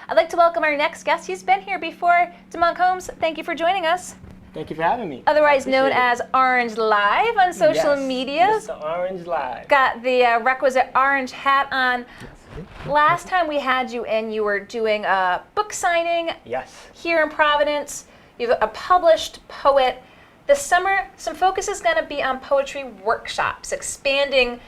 I'd like to welcome our next guest. He's been here before. Damont Combs, thank you for joining us. Thank you for having me. Otherwise known as Orange Live on social media. Mr. Orange Live. Got the requisite orange hat on. Last time we had you in, you were doing a book signing here in Providence. You're a published poet. This summer, some focus is going to be on poetry workshops, expanding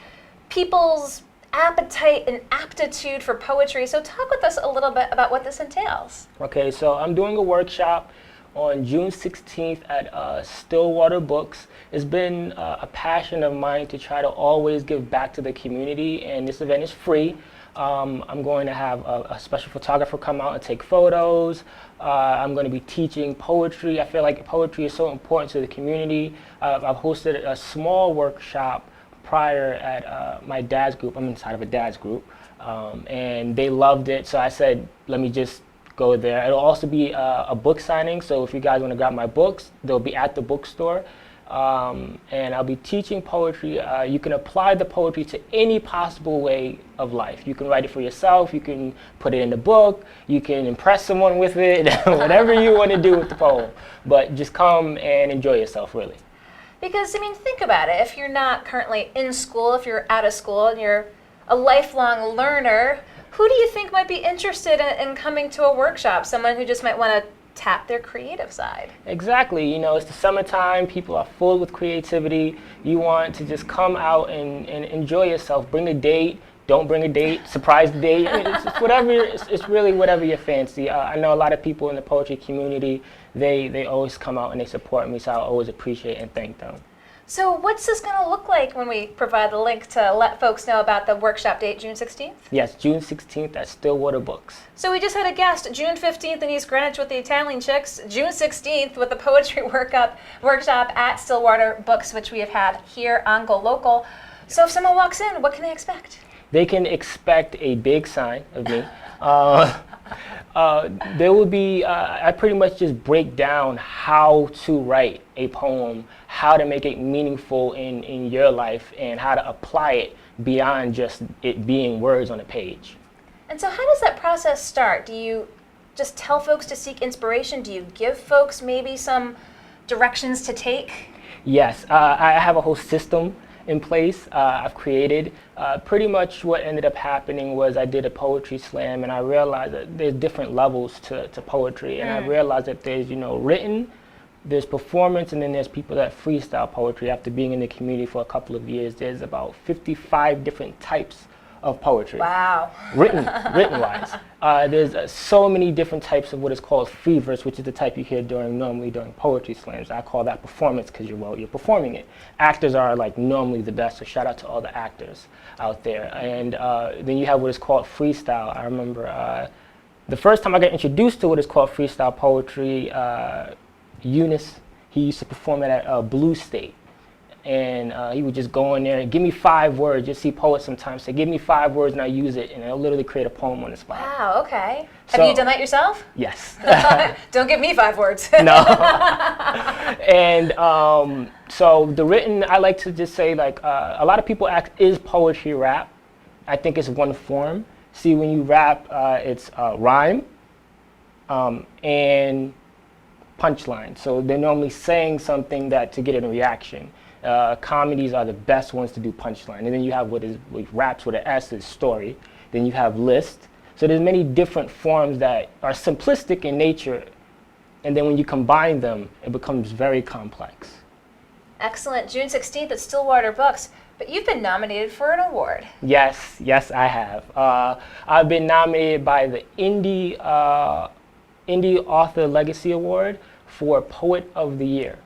people's appetite and aptitude for poetry. So talk with us a little bit about what this entails. Okay, so I'm doing a workshop on June 16th at Stillwater Books. It's been a passion of mine to try to always give back to the community, and this event is free. I'm going to have a special photographer come out and take photos. I'm going to be teaching poetry. I feel like poetry is so important to the community. I've hosted a small workshop prior at my dad's group. I'm inside of a dad's group, and they loved it. So I said, let me just go there. It'll also be a book signing. So if you guys want to grab my books, they'll be at the bookstore. And I'll be teaching poetry. You can apply the poetry to any possible way of life. You can write it for yourself. You can put it in a book. You can impress someone with it. Whatever you want to do with the poem. But just come and enjoy yourself, really. Because, I mean, think about it. If you're not currently in school, if you're out of school and you're a lifelong learner, who do you think might be interested in coming to a workshop? Someone who just might want to tap their creative side. Exactly. You know, it's the summertime. People are full with creativity. You want to just come out and enjoy yourself. Bring a date. Don't bring a date. Surprise date. I mean, it's whatever. It's really whatever you fancy. I know a lot of people in the poetry community. They always come out and they support me, so I always appreciate and thank them. So what's this going to look like when we provide the link to let folks know about the workshop date, June 16th? Yes, June 16th at Stillwater Books. So we just had a guest, June 15th in East Greenwich with the Italian Chicks, June 16th with the poetry workshop at Stillwater Books, which we have had here on GoLocal. So if someone walks in, what can they expect? They can expect a big sign of me. There will be, I pretty much just break down how to write a poem, how to make it meaningful in your life, and how to apply it beyond just it being words on a page. And so how does that process start? Do you just tell folks to seek inspiration? Do you give folks maybe some directions to take? Yes, I have a whole system in place I've created. Pretty much what ended up happening was I did a poetry slam, and I realized that there's different levels to poetry, and I realized that there's, written, there's performance, and then there's people that freestyle poetry. After being in the community for a couple of years, there's about 55 different types of poetry. Wow. Written-wise. There's so many different types of what is called free verse, which is the type you hear normally during poetry slams. I call that performance because you're performing it. Actors are like normally the best, so shout out to all the actors out there. And then you have what is called freestyle. I remember the first time I got introduced to what is called freestyle poetry, Eunice, he used to perform it at Blue State. And he would just go in there and give me 5 words. You see poets sometimes say, give me 5 words and I use it, and I'll literally create a poem on the spot. Wow, okay. Have you done that yourself? Yes. Don't give me 5 words. No. And so the written, I like to just say, like, a lot of people ask, is poetry rap? I think it's one form. See, when you rap, it's rhyme and punchline. So they're normally saying something to get a reaction. Comedies are the best ones to do punchline. And then you have what raps with an S is story. Then you have list. So there's many different forms that are simplistic in nature. And then when you combine them, it becomes very complex. Excellent. June 16th at Stillwater Books. But you've been nominated for an award. Yes, I have. I've been nominated by the Indie Author Legacy Award for Poet of the Year.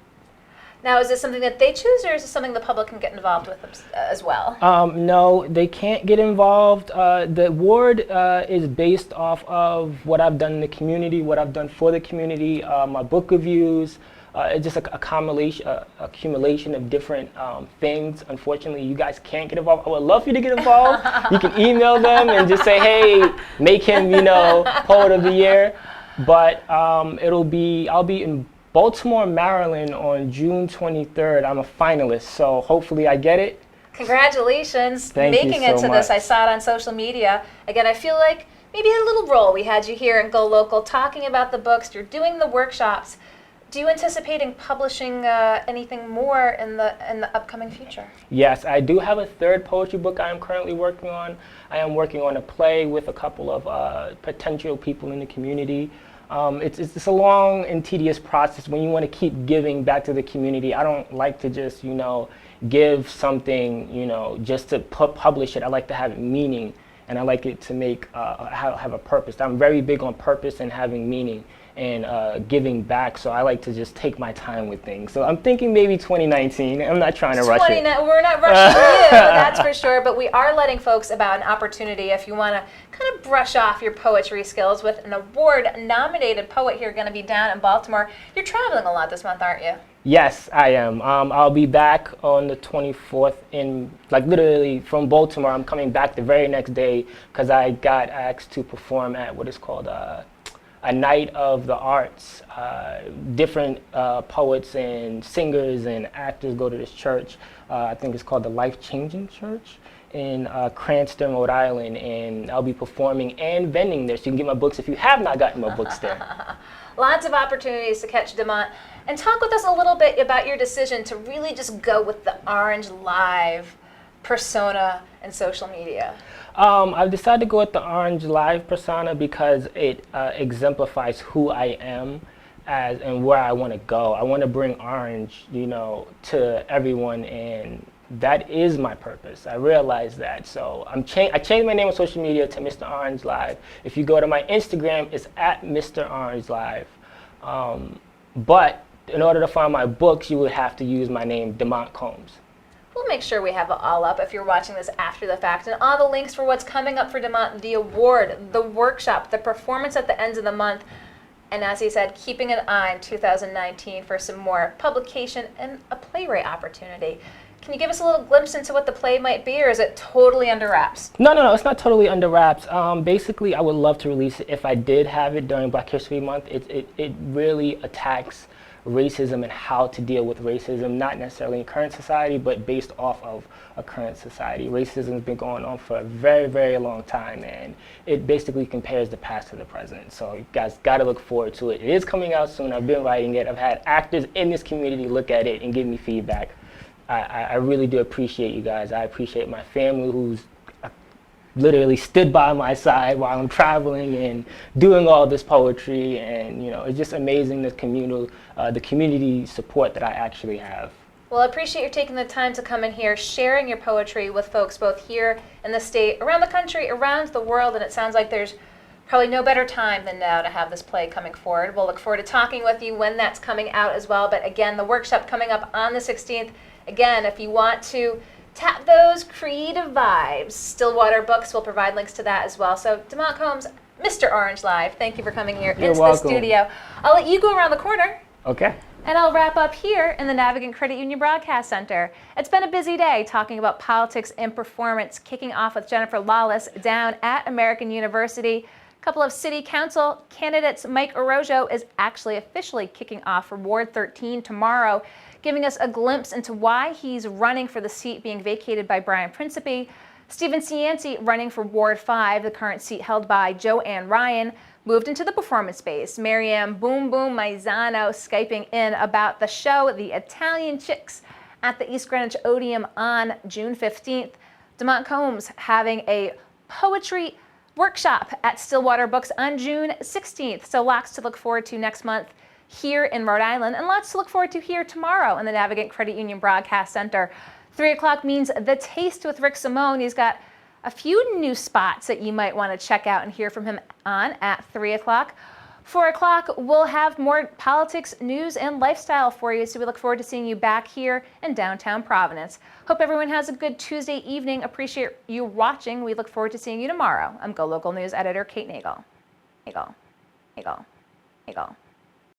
Now, is this something that they choose, or is this something the public can get involved with as well? No, they can't get involved. The award is based off of what I've done in the community, what I've done for the community, my book reviews. It's just a accumulation of different things. Unfortunately, you guys can't get involved. I would love for you to get involved. You can email them and just say, hey, make him, Poet of the Year. But I'll be in Baltimore, Maryland on June 23rd. I'm a finalist, so hopefully I get it. Congratulations. Thank you making it so to this. much. I saw it on social media. Again, I feel like maybe a little role. We had you here in Go Local talking about the books. You're doing the workshops. Do you anticipate publishing anything more in the upcoming future? Yes, I do have a third poetry book I am currently working on. I am working on a play with a couple of potential people in the community. It's a long and tedious process when you want to keep giving back to the community. I don't like to just, give something, just to publish it. I like to have meaning, and I like it to have a purpose. I'm very big on purpose and having meaning and giving back, so I like to just take my time with things. So I'm thinking maybe 2019. I'm not trying to rush it. We're not rushing you, that's for sure, but we are letting folks about an opportunity if you want to kind of brush off your poetry skills with an award-nominated poet here going to be down in Baltimore. You're traveling a lot this month, aren't you? Yes, I am. I'll be back on the 24th literally from Baltimore. I'm coming back the very next day because I got asked to perform at what is called a night of the arts. Different poets and singers and actors go to this church. I think it's called the Life Changing Church in Cranston, Rhode Island, and I'll be performing and vending there. So you can get my books if you have not gotten my books there. Lots of opportunities to catch Damont. And talk with us a little bit about your decision to really just go with the Orange Live persona and social media. I've decided to go with the Orange Live persona because it exemplifies who I am and where I want to go. I want to bring orange, to everyone, and that is my purpose. I realize that. So I changed my name on social media to Mr. Orange Live. If you go to my Instagram, it's at Mr. Orange Live. But in order to find my books, you would have to use my name, Damont Combs. We'll make sure we have it all up if you're watching this after the fact, and all the links for what's coming up for Damont, the award, the workshop, the performance at the end of the month, and as he said, keeping an eye on 2019 for some more publication and a playwright opportunity. Can you give us a little glimpse into what the play might be, or is it totally under wraps? No, it's not totally under wraps. Basically, I would love to release it if I did have it during Black History Month. It really attacks racism and how to deal with racism, not necessarily in current society, but based off of a current society. Racism has been going on for a very, very long time, and it basically compares the past to the present. So you guys got to look forward to it. It is coming out soon. I've been writing it. I've had actors in this community look at it and give me feedback. I really do appreciate you guys. I appreciate my family who's literally stood by my side while I'm traveling and doing all this poetry, and it's just amazing the community support that I actually have. Well, I appreciate you taking the time to come in here, sharing your poetry with folks both here in the state, around the country, around the world, and it sounds like there's probably no better time than now to have this play coming forward. We'll look forward to talking with you when that's coming out as well, but again, the workshop coming up on the 16th. Again, if you want to tap those creative vibes, Stillwater Books will provide links to that as well. So, Damont Combs, Mr. Orange Live, thank you for coming here into the studio. I'll let you go around the corner. Okay. And I'll wrap up here in the Navigant Credit Union Broadcast Center. It's been a busy day talking about politics and performance, kicking off with Jennifer Lawless down at American University. A couple of city council candidates. Mike Orojo is actually officially kicking off for Ward 13 tomorrow, giving us a glimpse into why he's running for the seat being vacated by Brian Principe. Stephen Cianci running for Ward 5, the current seat held by Joanne Ryan, moved into the performance space. Marianne Boom Boom Maizano Skyping in about the show The Italian Chicks at the East Greenwich Odeum on June 15th. Damont Combs having a poetry workshop at Stillwater Books on June 16th. So lots to look forward to next month here in Rhode Island, and lots to look forward to here tomorrow in the Navigant Credit Union Broadcast Center. 3 o'clock means The Taste with Rick Simone. He's got a few new spots that you might want to check out and hear from him on at 3 o'clock. 4 o'clock, we'll have more politics, news, and lifestyle for you, so we look forward to seeing you back here in downtown Providence. Hope everyone has a good Tuesday evening. Appreciate you watching. We look forward to seeing you tomorrow. I'm GoLocal News editor Kate Nagel. Nagel.